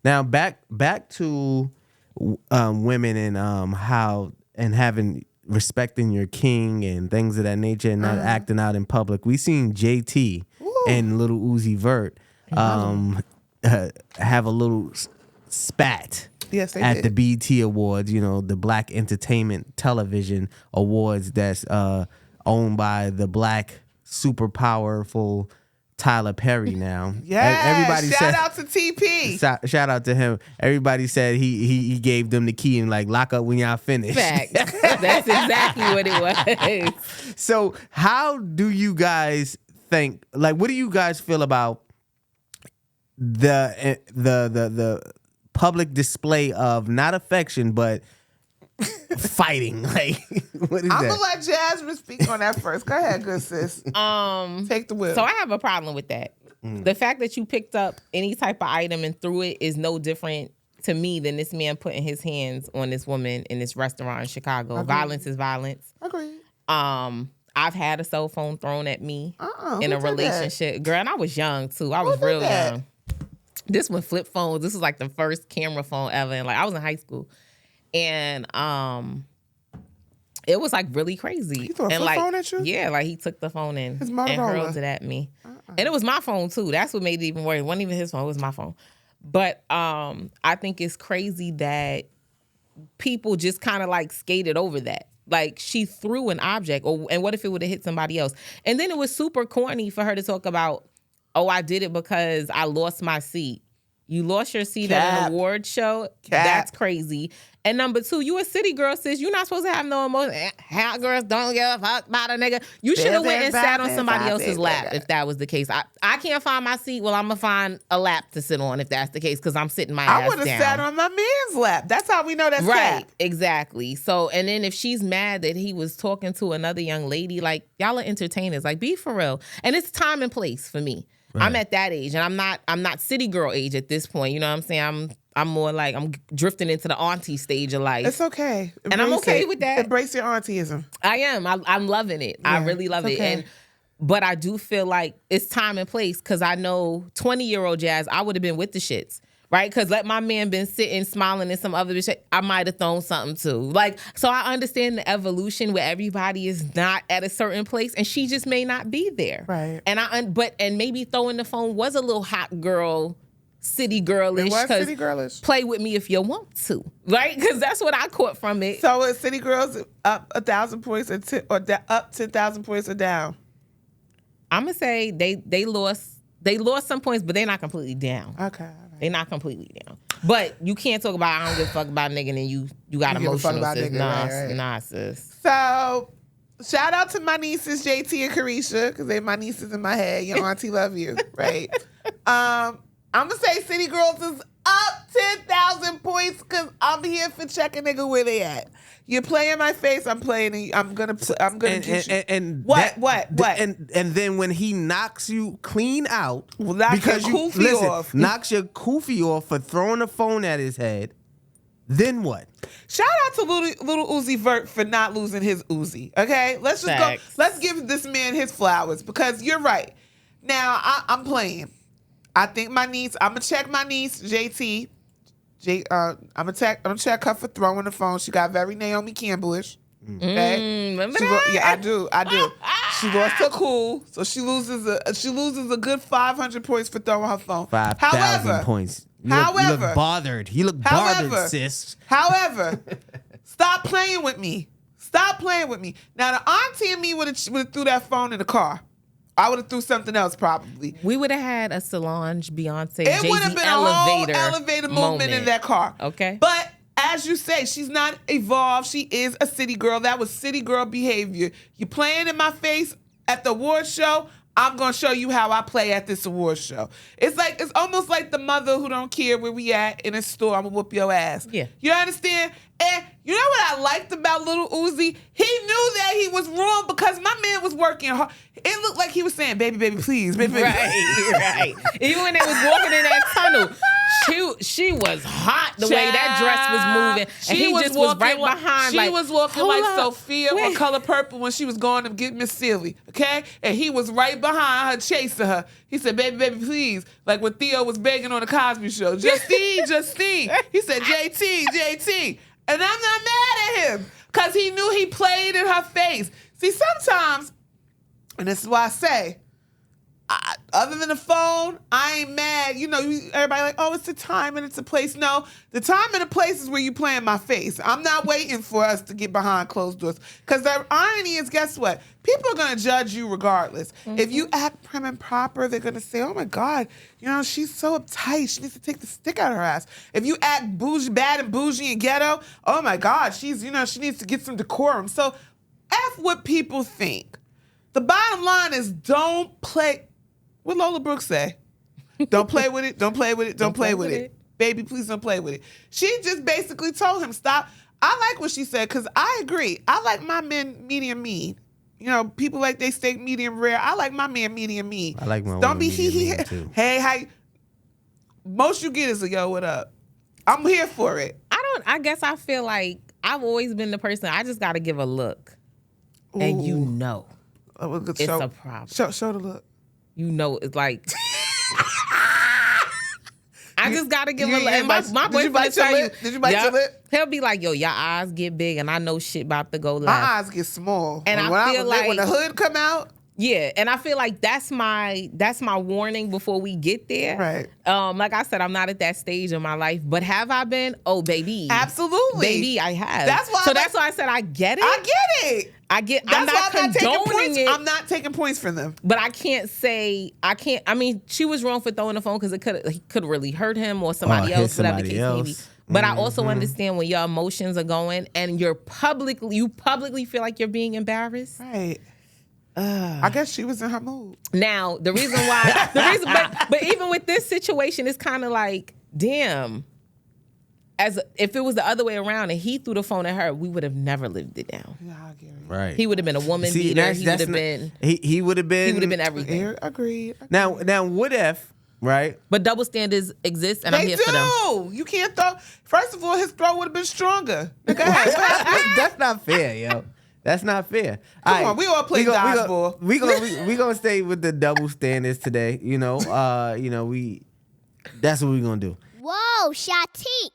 Now back to women and how and having respecting your king and things of that nature and not acting out in public. We seen JT and Little Uzi Vert have a little spat. Yes, they at did. the BET Awards, the Black Entertainment Television Awards that's owned by the black super powerful Tyler Perry now. Yeah, shout out to TP. Shout out to him. Everybody said he gave them the key and lock up when y'all finish. Fact. That's exactly what it was. So how do you guys think, what do you guys feel about the public display of not affection but fighting? What is I'm that? gonna let Jasmine speak on that first. Go ahead, good sis. Take the wheel. So I have a problem with that. The fact that you picked up any type of item and threw it is no different to me than this man putting his hands on this woman in this restaurant in Chicago. Agreed. Violence is violence. Agreed. I've had a cell phone thrown at me in who a did relationship. Girl, and I was young too. I was real young. This one flip phones. This was the first camera phone ever. And I was in high school. And it was really crazy. He threw a flip phone at you? Yeah, he took the phone and Motorola. hurled it at me. And it was my phone too. That's what made it even worse. It wasn't even his phone, it was my phone. But I think it's crazy that people just kind of skated over that. She threw an object, and what if it would have hit somebody else? And then it was super corny for her to talk about, oh, I did it because I lost my seat. You lost your seat at an award show? That's crazy. And number two, you a city girl, sis. You're not supposed to have no emotion. Hot girls don't give a fuck about a nigga. You should have went and sat on somebody else's lap if that was the case. I can't find my seat. Well, I'm going to find a lap to sit on if that's the case because I'm sitting my ass down. I would have sat on my man's lap. That's how we know that's right. cap. Exactly. So, and then if she's mad that he was talking to another young lady, y'all are entertainers. Be for real. And it's time and place for me. Right. I'm at that age, and I'm not city girl age at this point. You know what I'm saying? I'm more I'm drifting into the auntie stage of life. It's okay. And I'm okay with that. Embrace your auntie-ism. I am. I'm loving it. Yeah, I really love it. Okay. But I do feel it's time and place because I know 20-year-old Jazz, I would have been with the shits. Right? Because let my man been sitting smiling in some other bitch, I might have thrown something too. So I understand the evolution where everybody is not at a certain place and she just may not be there. Right. And and maybe throwing the phone was a little hot girl, city girlish. It was city girlish. Play with me if you want to. Right? Because that's what I caught from it. So is city girls up 1,000 points or up 10,000 points or down? I'm going to say they lost some points, but they're not completely down. Okay. They're not completely down. But you can't talk about I don't give a fuck about a nigga and then you got emotional, sis. Nah, sis. So, shout out to my nieces, JT and Carisha, because they're my nieces in my head. Your auntie love you, right? I'm going to say City Girls is up 10,000 points because I'm here for checking nigga where they at. You play in my face, I'm playing. I'm gonna get you. And what? And then when he knocks you clean out, knocks your kufi off for throwing the phone at his head, then what? Shout out to little Uzi Vert for not losing his Uzi. Okay, let's just go. Let's give this man his flowers because you're right. Now I'm playing. I think my niece. I'm gonna check my niece JT. I'm gonna check her for throwing the phone. She got very Naomi Campbellish. Okay, remember that? Yeah, I do. She lost her cool, so she loses a good 500 points for throwing her phone. 5,000 points. You look bothered. You look bothered, sis. However, stop playing with me. Stop playing with me. Now the auntie and me would have threw that phone in the car. I would have threw something else probably. We would have had a Solange, Beyonce, It would have been a whole elevator movement in that car. Okay. But as you say, she's not evolved. She is a city girl. That was city girl behavior. You playing in my face at the award show, I'm going to show you how I play at this award show. It's almost like the mother who don't care where we at in a store. I'm going to whoop your ass. Yeah. You understand? And you know what I liked about Little Uzi? He knew that he was wrong because my man was working hard. It looked like he was saying, baby, please. Baby, right. Even when they was walking in that tunnel, she was hot the way that dress was moving. And he just was right behind. She was walking like Sophia Wait. or Color Purple when she was going to get Miss Sylvie, okay? And he was right behind her, chasing her. He said, baby, please. Like when Theo was begging on the Cosby Show. Justine. He said, JT. And I'm not mad at him because he knew he played in her face. See, sometimes, and this is why I say, other than the phone, I ain't mad. You know, everybody like, oh, it's the time and it's a place. No, the time and the place is where you play in my face. I'm not waiting for us to get behind closed doors. Because the irony is, guess what? People are going to judge you regardless. Mm-hmm. If you act prim and proper, they're going to say, oh my God, you know, she's so uptight. She needs to take the stick out of her ass. If you act bad and bougie and ghetto, oh my God, she needs to get some decorum. So F what people think. The bottom line is don't play. What Lola Brooks say? Don't play with it. Don't play with it. Don't play with it. Baby, please don't play with it. She just basically told him, stop. I like what she said because I agree. I like my men medium mean. You know, people like they steak medium rare. I like my man medium mean. I like my Don't be medium mean too. Hey, how you? Most you get is a yo, what up? I'm here for it. I guess I feel like I've always been the person, I just got to give a look. Ooh. And you know. It's a problem. Show the look. You know, it's like I just gotta give him a look. My boyfriend will tell you. Did you bite your lip? He'll be like, yo, your eyes get big and I know shit about to go left. My eyes get small. And I feel like when the hood come out. Yeah, and I feel like that's my warning before we get there. Right. Like I said, I'm not at that stage in my life, but have I been? Oh, baby. Absolutely. Baby, I have. That's why I said I get it. I get it. I'm not condoning it. I'm not taking points from them. But I mean, she was wrong for throwing the phone because it could really hurt him or somebody else, whatever the case may be. But I also understand when your emotions are going and you publicly feel like you're being embarrassed. Right. I guess she was in her mood. Now, but even with this situation, it's kind of like, damn. If it was the other way around and he threw the phone at her, we would have never lived it down. Yeah, I get it. Right. He would have been a woman beater. He would have been. He would have been everything. Agreed. Now, what if? Right. But double standards exist, and I'm here for them. You can't throw. First of all, his throw would have been stronger. That's not fair, yo. That's not fair. Come on, we all play dodgeball. We gonna stay with the double standards today. That's what we gonna do. Whoa, Shatek.